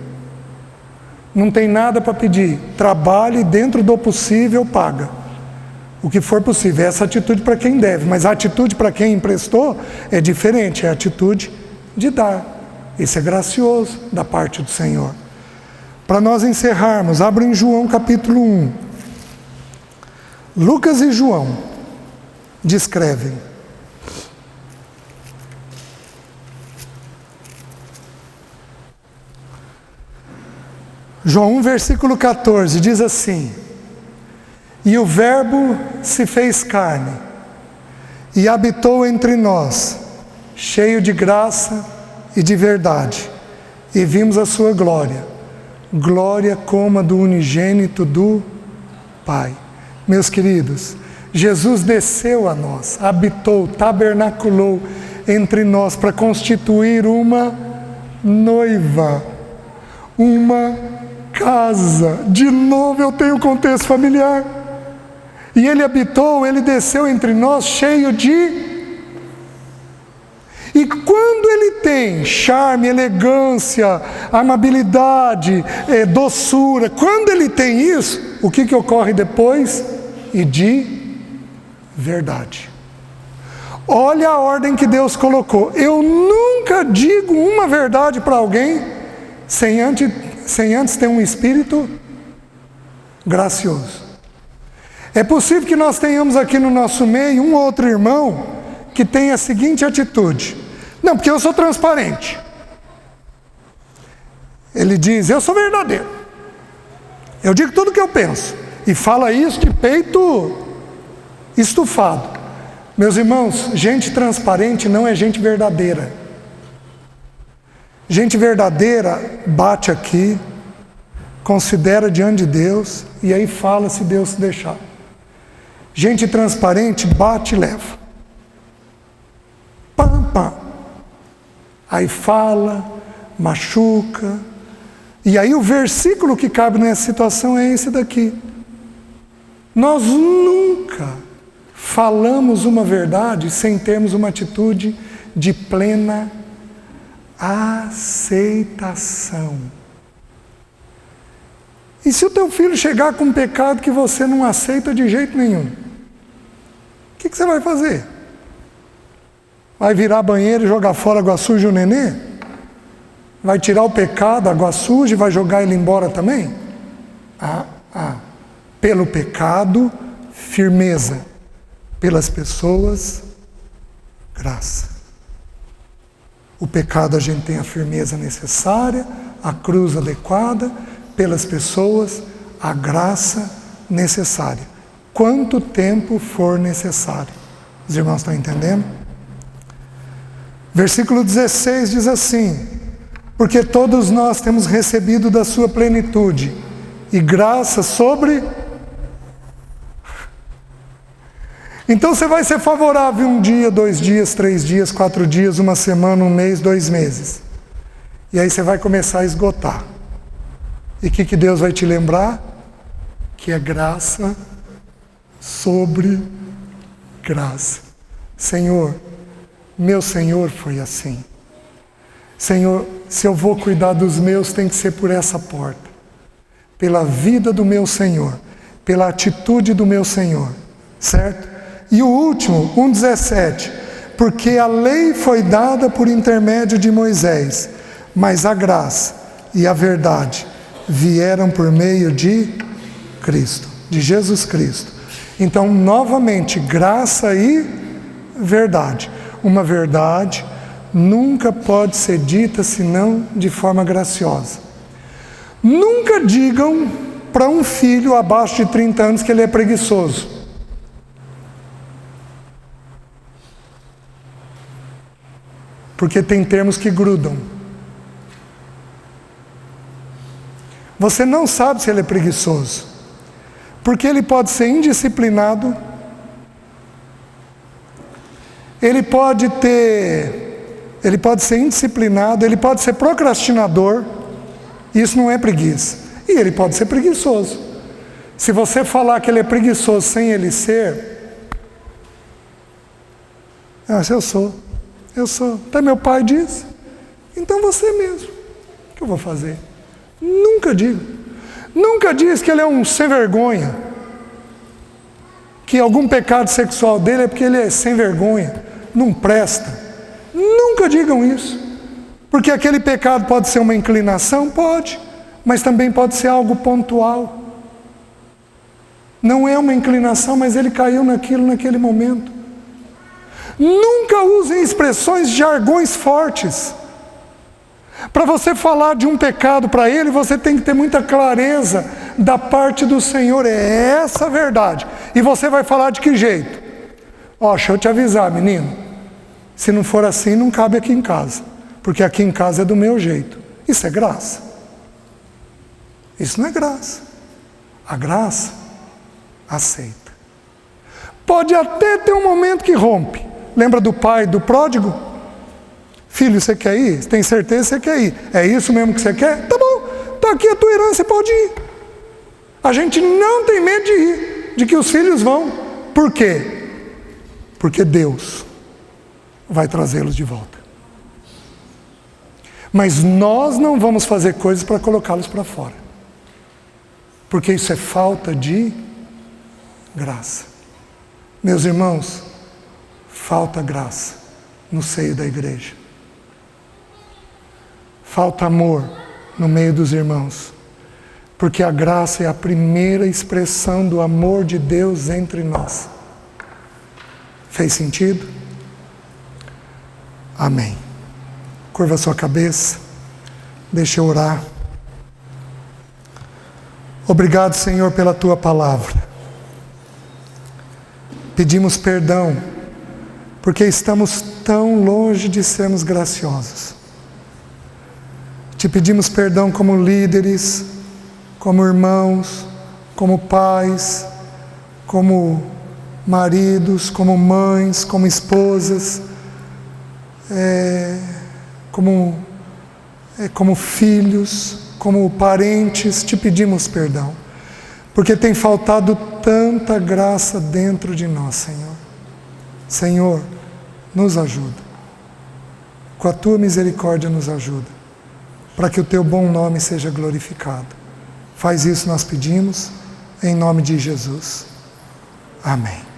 Não tem nada para pedir. Trabalhe dentro do possível, paga. O que for possível. Essa atitude para quem deve. Mas a atitude para quem emprestou é diferente. É a atitude de dar. Isso é gracioso da parte do Senhor. Para nós encerrarmos, abra em João capítulo 1. Lucas e João descrevem. João 1, versículo 14, diz assim: e o Verbo se fez carne, e habitou entre nós, cheio de graça e de verdade, e vimos a sua glória, glória como a do unigênito do Pai. Meus queridos, Jesus desceu a nós, habitou, tabernaculou entre nós para constituir uma noiva, uma casa. De novo eu tenho contexto familiar. E ele habitou, ele desceu entre nós cheio de... E quando ele tem charme, elegância, amabilidade, doçura, quando ele tem isso, o que ocorre depois? E de verdade. Olha a ordem que Deus colocou. Eu nunca digo uma verdade para alguém sem antes ter um espírito gracioso. É possível que nós tenhamos aqui no nosso meio um outro irmão que tem a seguinte atitude: não, porque eu sou transparente. Ele diz: eu sou verdadeiro, eu digo tudo o que eu penso, e fala isso de peito estufado. Meus irmãos, gente transparente não é gente verdadeira. Gente verdadeira bate aqui, considera diante de Deus, e aí fala se Deus se deixar. Gente transparente bate e leva. Pam, pam. Aí fala, machuca, E aí o versículo que cabe nessa situação é esse daqui. Nós nunca falamos uma verdade sem termos uma atitude de plena aceitação. E se o teu filho chegar com um pecado que você não aceita de jeito nenhum, o que você vai fazer? Vai virar banheiro e jogar fora água suja o nenê? Vai tirar o pecado, água suja, e vai jogar ele embora também? Pelo pecado, firmeza. Pelas pessoas, graça. O pecado a gente tem a firmeza necessária, a cruz adequada. Pelas pessoas, a graça necessária. Quanto tempo for necessário. Os irmãos estão entendendo? Versículo 16 diz assim: porque todos nós temos recebido da sua plenitude e graça sobre... Então você vai ser favorável 1 dia, 2 dias, 3 dias, 4 dias, 1 semana, 1 mês, 2 meses. E aí você vai começar a esgotar. E o que Deus vai te lembrar? Que é graça sobre graça. Senhor, meu Senhor foi assim. Senhor, se eu vou cuidar dos meus, tem que ser por essa porta. Pela vida do meu Senhor. Pela atitude do meu Senhor. Certo? E o último, 1,17. Porque a lei foi dada por intermédio de Moisés, mas a graça e a verdade vieram por meio de Cristo, de Jesus Cristo. Então, novamente, graça e verdade. Uma verdade nunca pode ser dita senão de forma graciosa. Nunca digam para um filho abaixo de 30 anos que ele é preguiçoso. Porque tem termos que grudam. Você não sabe se ele é preguiçoso. Porque ele pode ser indisciplinado. Ele pode ser indisciplinado, ele pode ser procrastinador. Isso não é preguiça. E ele pode ser preguiçoso. Se você falar que ele é preguiçoso sem ele ser... eu sou. Até meu pai diz. Então você mesmo. O que eu vou fazer? Nunca digo. Nunca diz que ele é um sem vergonha. Que algum pecado sexual dele é porque ele é sem vergonha. Não presta. Nunca digam isso. Porque aquele pecado pode ser uma inclinação? Pode. Mas também pode ser algo pontual. Não é uma inclinação, mas ele caiu naquilo naquele momento. Nunca usem expressões, jargões fortes. Para você falar de um pecado para ele, você tem que ter muita clareza da parte do Senhor. É essa a verdade. E você vai falar de que jeito? Deixa eu te avisar, menino. Se não for assim, não cabe aqui em casa. Porque aqui em casa é do meu jeito. Isso é graça. Isso não é graça. A graça aceita. Pode até ter um momento que rompe. Lembra do pai, do pródigo? Filho, você quer ir? Tem certeza que você quer ir? É isso mesmo que você quer? Tá bom, está aqui a tua herança, você pode ir. A gente não tem medo de ir, de que os filhos vão. Por quê? Porque Deus vai trazê-los de volta. Mas nós não vamos fazer coisas para colocá-los para fora. Porque isso é falta de graça. Meus irmãos, falta graça no seio da igreja. Falta amor no meio dos irmãos. Porque a graça é a primeira expressão do amor de Deus entre nós. Fez sentido? Amém. Curva a sua cabeça. Deixa eu orar. Obrigado, Senhor, pela Tua palavra. Pedimos perdão, porque estamos tão longe de sermos graciosos. Te pedimos perdão como líderes, como irmãos, como pais, como maridos, como mães, como esposas, como como filhos, como parentes, te pedimos perdão, porque tem faltado tanta graça dentro de nós, Senhor. Senhor, nos ajuda. Com a tua misericórdia nos ajuda, para que o teu bom nome seja glorificado. Faz isso, nós pedimos, em nome de Jesus. Amém.